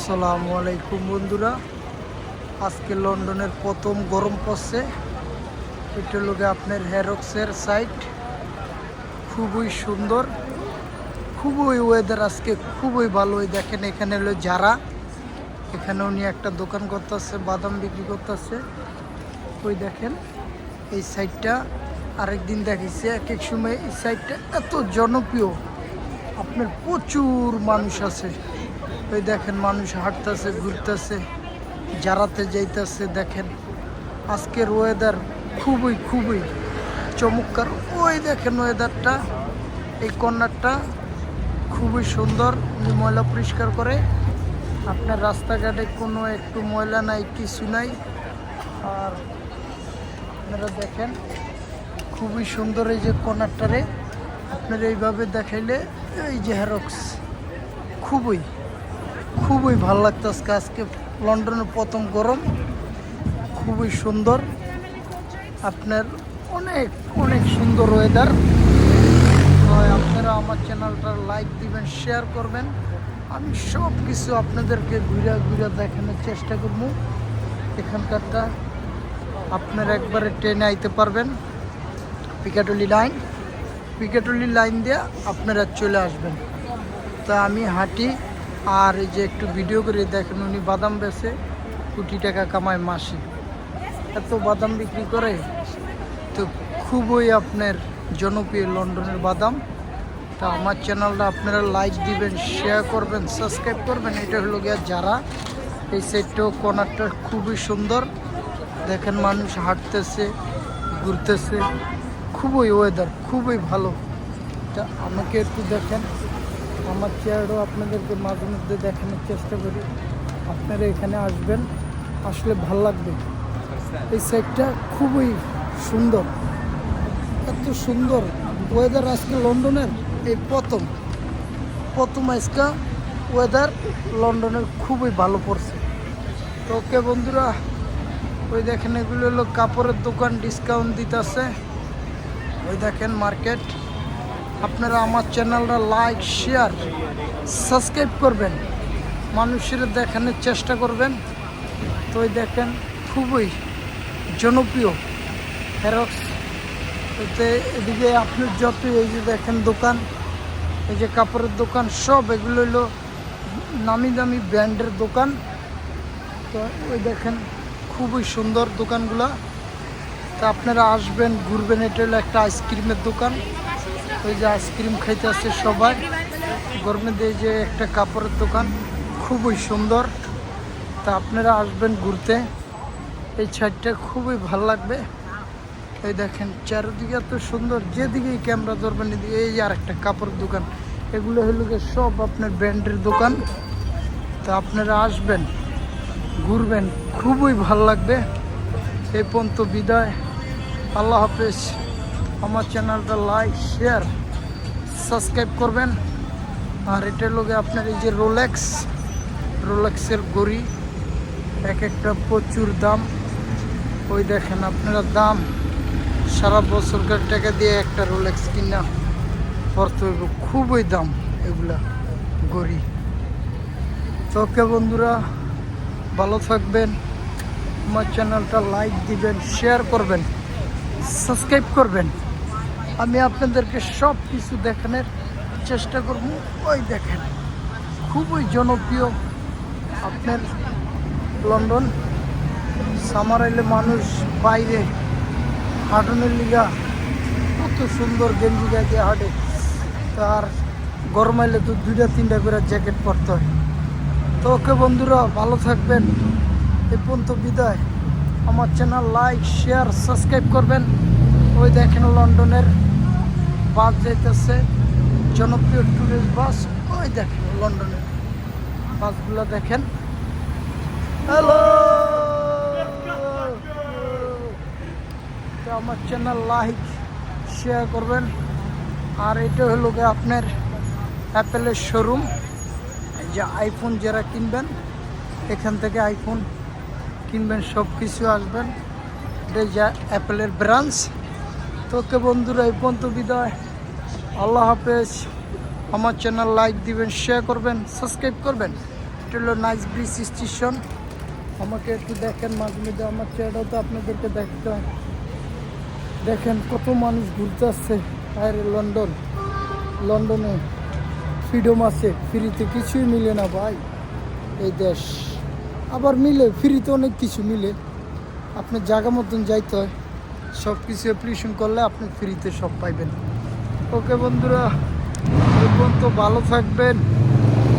আসসালামু আলাইকুম বন্ধুরা, আজকে লন্ডনের প্রথম গরম পড়ছে। এটা লোকে আপনার হ্যারক্সের সাইট, খুবই সুন্দর, খুবই ওয়েদার আজকে খুবই ভালো। দেখেন এখানে হলো যারা, এখানে উনি একটা দোকান করতেছে, বাদাম বিক্রি করতেছে। ওই দেখেন এই সাইডটা আরেকদিন দেখেছি, এক এক সময় এই সাইডটা এত জনপ্রিয়, আপনার প্রচুর মানুষ আছে। ওই দেখেন মানুষ হাঁটতেছে, ঘুরতেছে, যারাতে যাইতেছে। দেখেন আজকের ওয়েদার খুবই চমৎকার। ওই দেখেন ওয়েদারটা, এই কর্নারটা খুবই সুন্দর, ময়লা পরিষ্কার করে। আপনার রাস্তাঘাটে কোনো একটু ময়লা নাই, কিছু নাই। আর আপনারা দেখেন খুবই সুন্দর এই যে কর্নারটারে আপনারা এইভাবে দেখাইলে, এই যে হ্যারক্স খুবই ভালো লাগতেছে। আজকে লন্ডনের প্রথম গরম, খুবই সুন্দর, আপনার অনেক সুন্দর ওয়েদার। আপনারা আমার চ্যানেলটা লাইক দিবেন, শেয়ার করবেন। আমি সব কিছু আপনাদেরকে ঘুরে দেখানোর চেষ্টা করব। এখানকারটা আপনারা একবারে ট্রেনে আইতে পারবেন, পিকাটুলি লাইন দিয়ে আপনারা চলে আসবেন। তা আমি হাঁটি আর এই যে একটু ভিডিও করে দেখেন, উনি বাদাম বেচে কোটি টাকা কামায় মাসে, এত বাদাম বিক্রি করে। তো খুবই আপনার জনপ্রিয় লন্ডনের বাদাম। তা আমার চ্যানেলটা আপনারা লাইক দিবেন, শেয়ার করবেন, সাবস্ক্রাইব করবেন। এটা হলো গিয়া যারা, এই সাইডটাও কর্নারটা খুবই সুন্দর। দেখেন মানুষ হাঁটতেছে, ঘুরতেছে, খুবই ওয়েদার খুবই ভালো। তা আমাকে একটু দেখেন, আমার চেয়ারও আপনাদেরকে মাঝে মধ্যে দেখানোর চেষ্টা করি। আপনারা এখানে আসবেন, আসলে ভাল লাগবে। এই সাইডটা খুবই সুন্দর, এত সুন্দর ওয়েদার আজকে লন্ডনের। এই প্রথম আজকে ওয়েদার লন্ডনের খুবই ভালো পড়ছে। তো ওকে বন্ধুরা, ওই দেখেন এগুলো হলো কাপড়ের দোকান, ডিসকাউন্ট দিতেছে। ওই দেখেন মার্কেট। আপনারা আমার চ্যানেলটা লাইক, শেয়ার, সাবস্ক্রাইব করবেন, মানুষের দেখানোর চেষ্টা করবেন। তো ওই দেখেন খুবই জনপ্রিয় হ্যারক্স। এতে এদিকে আপনার যত এই যে দেখেন দোকান, এই যে কাপড়ের দোকান, সব এগুলো হলো নামি দামি ব্র্যান্ডের দোকান। তো ওই দেখেন খুবই সুন্দর দোকানগুলা। তা আপনারা আসবেন, ঘুরবেন। এটা হলো একটা আইসক্রিমের দোকান, ওই যে আইসক্রিম খাইতে আসছে সবাই। গরমে দিয়ে যে একটা কাপড়ের দোকান, খুবই সুন্দর। তা আপনারা আসবেন ঘুরতে, এই ছাইডটা খুবই ভালো লাগবে। এই দেখেন চারিদিকে এত সুন্দর, যেদিকেই ক্যামেরা ধরবেন এদিকে। এই যে আর একটা কাপড়ের দোকান, এগুলো হলো সব আপনার ব্র্যান্ডের দোকান। তা আপনারা আসবেন, ঘুরবেন, খুবই ভালো লাগবে। এই পর্যন্ত বিদায়, আল্লাহ হাফেজ। আমার চ্যানেলটা লাইক, শেয়ার, সাবস্ক্রাইব করবেন। আর এটার লোকে আপনার এই যে রোলেক্সের ঘড়ি, এক একটা প্রচুর দাম। ওই দেখেন আপনারা দাম, সারা বছরকার টাকা দিয়ে একটা রোলেক্স কিনা পড়তে হইব, খুবই দাম এগুলা ঘড়ি। তো ওকে বন্ধুরা, ভালো থাকবেন। আমার চ্যানেলটা লাইক দিবেন, শেয়ার করবেন, সাবস্ক্রাইব করবেন। আমি আপনাদেরকে সব কিছু দেখানোর চেষ্টা করব। ওই দেখেন খুবই জনপ্রিয় আপনার লন্ডন। সামার আইলে মানুষ বাইরে হাঁটনের লিগা কত সুন্দর গেঞ্জি গায়ে হাঁটে। তার গরম আইলে তো 2-3টা করে জ্যাকেট পরতে হয়। তো ওকে বন্ধুরা, ভালো থাকবেন। এই পর্যন্ত বিদায়। আমার চ্যানেল লাইক, শেয়ার, সাবস্ক্রাইব করবেন। ওই দেখেন লন্ডনের বাস যাইতেছে, জনপ্রিয় ট্যুরিস্ট বাস। ওই দেখেন লন্ডনের বাসগুলো দেখেন। হ্যালো, তো আমার চ্যানেল লাইক, শেয়ার করবেন। আর এটা হলো আপনার অ্যাপেলের শোরুম। এই যে আইফোন যারা কিনবেন, এখান থেকে আইফোন কিনবেন, সব কিছু আসবেন। এটা যে অ্যাপেলের ব্রাঞ্চ। তো ওকে বন্ধুরা, এই পর্যন্ত বিদায়, আল্লাহ হাফেজ। আমার চ্যানেল লাইক দিবেন, শেয়ার করবেন, সাবস্ক্রাইব করবেন। হলো নাইস ব্রিজ স্টেশন। আমাকে একটু দেখেন মাঝে মধ্যে, আমার চেহারাও তো আপনাদেরকে দেখতে হয়। দেখেন কত মানুষ ঘুরতে আসছে। আরে লন্ডনে ফ্রিডম আছে, ফ্রিতে কিছুই মিলে না ভাই এই দেশ। আবার মিলে ফ্রিতে অনেক কিছু মিলে, আপনার জায়গা মতন যাইতে হয়। সব কিছু অ্যাপ্লিকেশন করলে আপনি ফ্রিতে সব পাইবেন। ওকে বন্ধুরা, এই পর্যন্ত ভালো থাকবেন।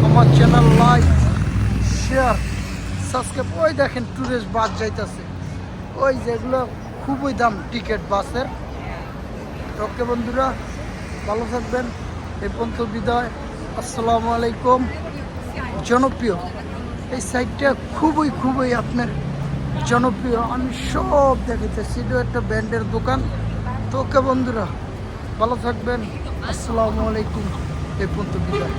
আমার চ্যানেল লাইক, শেয়ার, সাবস্ক্রাইব। ওই দেখেন ট্যুরিস্ট বাস যাইতেছে, ওই যেগুলো খুবই দাম টিকিট বাসের। ওকে বন্ধুরা, ভালো থাকবেন। এই পর্যন্ত বিদায়। আসসালামু আলাইকুম। জনপ্রিয় এই সাইটটা খুবই আপনার জনপ্রিয়। আমি সব দেখাইতেছি, এটা একটা ব্র্যান্ডের দোকান। তো ওকে বন্ধুরা, ভালো থাকবেন। আসসালামু আলাইকুম। এই পর্যন্ত বিদায়।